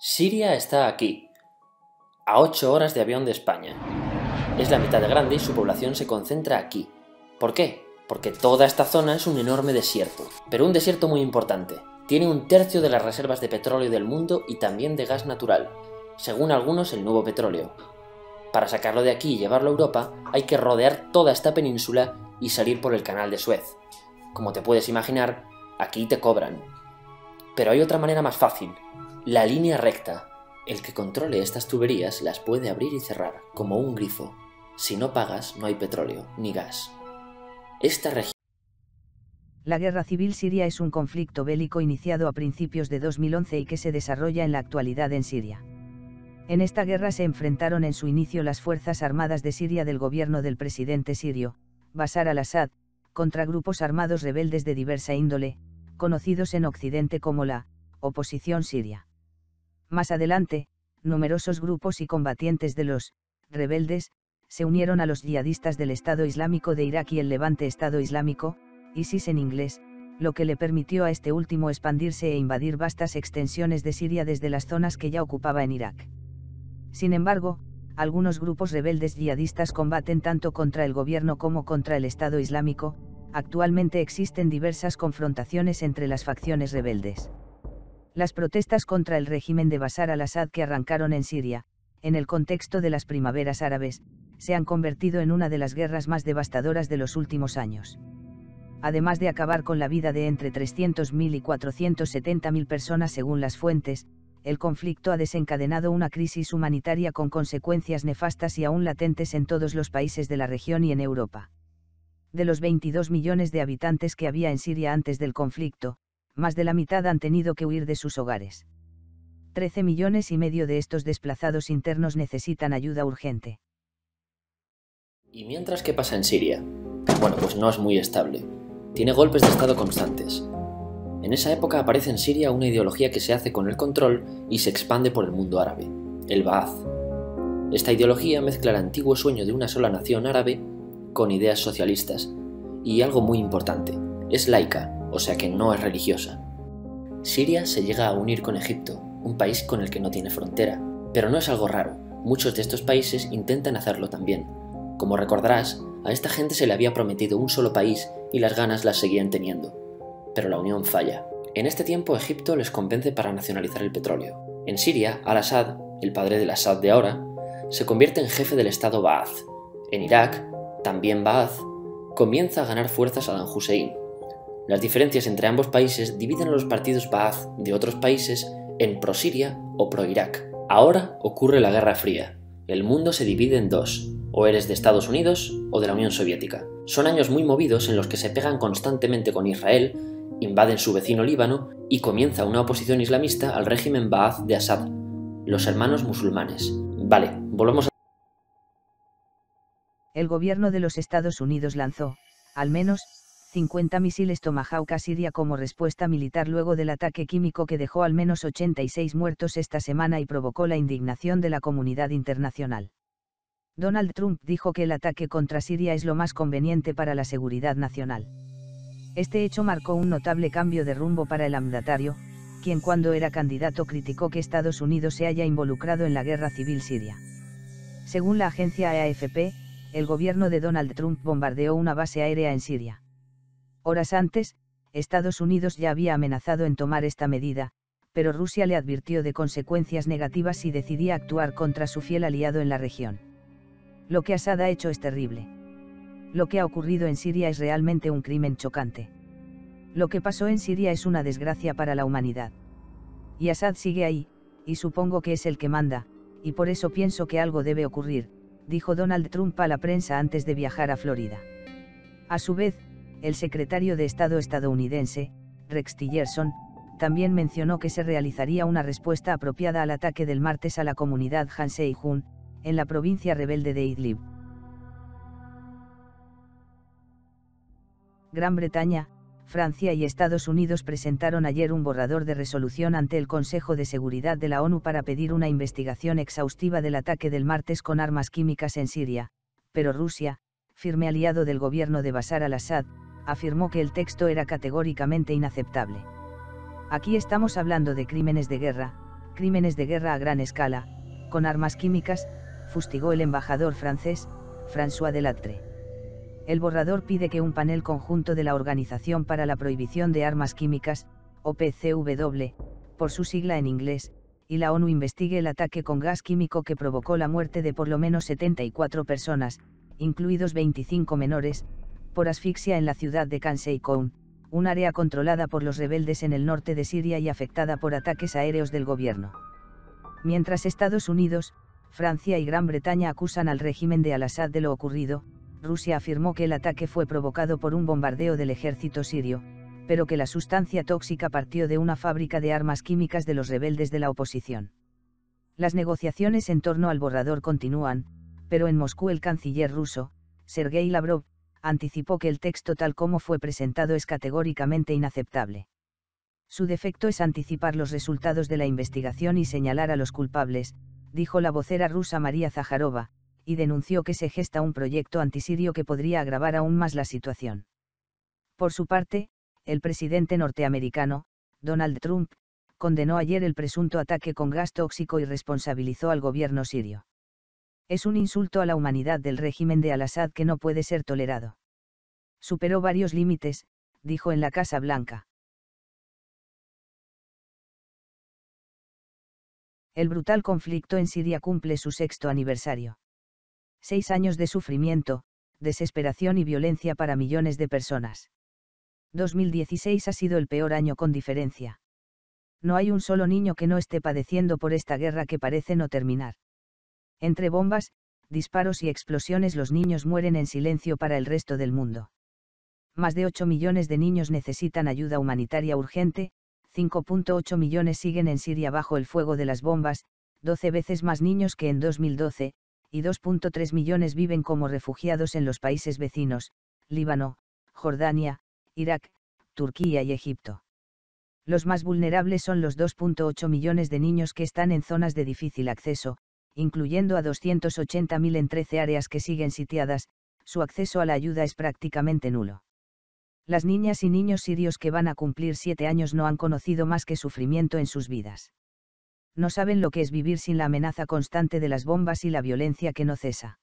Siria está aquí, a 8 horas de avión de España. Es la mitad de grande y su población se concentra aquí. ¿Por qué? Porque toda esta zona es un enorme desierto, pero un desierto muy importante. Tiene 1/3 de las reservas de petróleo del mundo y también de gas natural, según algunos el nuevo petróleo. Para sacarlo de aquí y llevarlo a Europa hay que rodear toda esta península y salir por el canal de Suez. Como te puedes imaginar, aquí te cobran. Pero hay otra manera más fácil, la línea recta. El que controle estas tuberías las puede abrir y cerrar, como un grifo. Si no pagas, no hay petróleo, ni gas. Esta región... La guerra civil siria es un conflicto bélico iniciado a principios de 2011 y que se desarrolla en la actualidad en Siria. En esta guerra se enfrentaron en su inicio las Fuerzas Armadas de Siria del gobierno del presidente sirio, Bashar al-Assad, contra grupos armados rebeldes de diversa índole, conocidos en Occidente como la oposición siria. Más adelante, numerosos grupos y combatientes de los rebeldes se unieron a los yihadistas del Estado Islámico de Irak y el Levante Estado Islámico, ISIS en inglés, lo que le permitió a este último expandirse e invadir vastas extensiones de Siria desde las zonas que ya ocupaba en Irak. Sin embargo, algunos grupos rebeldes yihadistas combaten tanto contra el gobierno como contra el Estado Islámico. Actualmente existen diversas confrontaciones entre las facciones rebeldes. Las protestas contra el régimen de Bashar al-Assad que arrancaron en Siria, en el contexto de las primaveras árabes, se han convertido en una de las guerras más devastadoras de los últimos años. Además de acabar con la vida de entre 300.000 y 470.000 personas según las fuentes, el conflicto ha desencadenado una crisis humanitaria con consecuencias nefastas y aún latentes en todos los países de la región y en Europa. De los 22 millones de habitantes que había en Siria antes del conflicto, más de la mitad han tenido que huir de sus hogares. 13,5 millones de estos desplazados internos necesitan ayuda urgente. ¿Y mientras qué pasa en Siria? Bueno, pues no es muy estable. Tiene golpes de estado constantes. En esa época aparece en Siria una ideología que se hace con el control y se expande por el mundo árabe, el Ba'ath. Esta ideología mezcla el antiguo sueño de una sola nación árabe con ideas socialistas, y algo muy importante, es laica, o sea que no es religiosa. Siria se llega a unir con Egipto, un país con el que no tiene frontera, pero no es algo raro, muchos de estos países intentan hacerlo también. Como recordarás, a esta gente se le había prometido un solo país y las ganas las seguían teniendo, pero la unión falla. En este tiempo Egipto les convence para nacionalizar el petróleo. En Siria, al-Assad, el padre del Assad de ahora, se convierte en jefe del estado Ba'ath. En Irak, también Ba'ath, comienza a ganar fuerza Saddam Hussein. Las diferencias entre ambos países dividen a los partidos Ba'ath de otros países en pro-Siria o pro-Irak. Ahora ocurre la Guerra Fría. El mundo se divide en dos, o eres de Estados Unidos o de la Unión Soviética. Son años muy movidos en los que se pegan constantemente con Israel, invaden su vecino Líbano y comienza una oposición islamista al régimen Ba'ath de Assad, los hermanos musulmanes. Vale, volvemos a... El gobierno de los Estados Unidos lanzó, al menos, 50 misiles Tomahawk a Siria como respuesta militar luego del ataque químico que dejó al menos 86 muertos esta semana y provocó la indignación de la comunidad internacional. Donald Trump dijo que el ataque contra Siria es lo más conveniente para la seguridad nacional. Este hecho marcó un notable cambio de rumbo para el mandatario, quien cuando era candidato criticó que Estados Unidos se haya involucrado en la guerra civil siria. Según la agencia AFP, el gobierno de Donald Trump bombardeó una base aérea en Siria. Horas antes, Estados Unidos ya había amenazado en tomar esta medida, pero Rusia le advirtió de consecuencias negativas si decidía actuar contra su fiel aliado en la región. Lo que Assad ha hecho es terrible. Lo que ha ocurrido en Siria es realmente un crimen chocante. Lo que pasó en Siria es una desgracia para la humanidad. Y Assad sigue ahí, y supongo que es el que manda, y por eso pienso que algo debe ocurrir, dijo Donald Trump a la prensa antes de viajar a Florida. A su vez, el secretario de Estado estadounidense, Rex Tillerson, también mencionó que se realizaría una respuesta apropiada al ataque del martes a la comunidad Han Seyhun, en la provincia rebelde de Idlib. Gran Bretaña, Francia y Estados Unidos presentaron ayer un borrador de resolución ante el Consejo de Seguridad de la ONU para pedir una investigación exhaustiva del ataque del martes con armas químicas en Siria, pero Rusia, firme aliado del gobierno de Bashar al-Assad, afirmó que el texto era categóricamente inaceptable. Aquí estamos hablando de crímenes de guerra, crímenes de guerra a gran escala, con armas químicas, fustigó el embajador francés, François Delattre. El borrador pide que un panel conjunto de la Organización para la Prohibición de Armas Químicas, OPCW, por su sigla en inglés, y la ONU investigue el ataque con gas químico que provocó la muerte de por lo menos 74 personas, incluidos 25 menores, por asfixia en la ciudad de Khan Sheikhoun, un área controlada por los rebeldes en el norte de Siria y afectada por ataques aéreos del gobierno. Mientras Estados Unidos, Francia y Gran Bretaña acusan al régimen de Al-Assad de lo ocurrido, Rusia afirmó que el ataque fue provocado por un bombardeo del ejército sirio, pero que la sustancia tóxica partió de una fábrica de armas químicas de los rebeldes de la oposición. Las negociaciones en torno al borrador continúan, pero en Moscú el canciller ruso, Sergei Lavrov, anticipó que el texto tal como fue presentado es categóricamente inaceptable. Su defecto es anticipar los resultados de la investigación y señalar a los culpables, dijo la vocera rusa María Zaharova, y denunció que se gesta un proyecto antisirio que podría agravar aún más la situación. Por su parte, el presidente norteamericano, Donald Trump, condenó ayer el presunto ataque con gas tóxico y responsabilizó al gobierno sirio. Es un insulto a la humanidad del régimen de Al-Assad que no puede ser tolerado. Superó varios límites, dijo en la Casa Blanca. El brutal conflicto en Siria cumple su 6º aniversario. 6 años de sufrimiento, desesperación y violencia para millones de personas. 2016 ha sido el peor año con diferencia. No hay un solo niño que no esté padeciendo por esta guerra que parece no terminar. Entre bombas, disparos y explosiones los niños mueren en silencio para el resto del mundo. Más de 8 millones de niños necesitan ayuda humanitaria urgente, 5.8 millones siguen en Siria bajo el fuego de las bombas, 12 veces más niños que en 2012, y 2.3 millones viven como refugiados en los países vecinos, Líbano, Jordania, Irak, Turquía y Egipto. Los más vulnerables son los 2.8 millones de niños que están en zonas de difícil acceso, incluyendo a 280.000 en 13 áreas que siguen sitiadas, su acceso a la ayuda es prácticamente nulo. Las niñas y niños sirios que van a cumplir 7 años no han conocido más que sufrimiento en sus vidas. No saben lo que es vivir sin la amenaza constante de las bombas y la violencia que no cesa.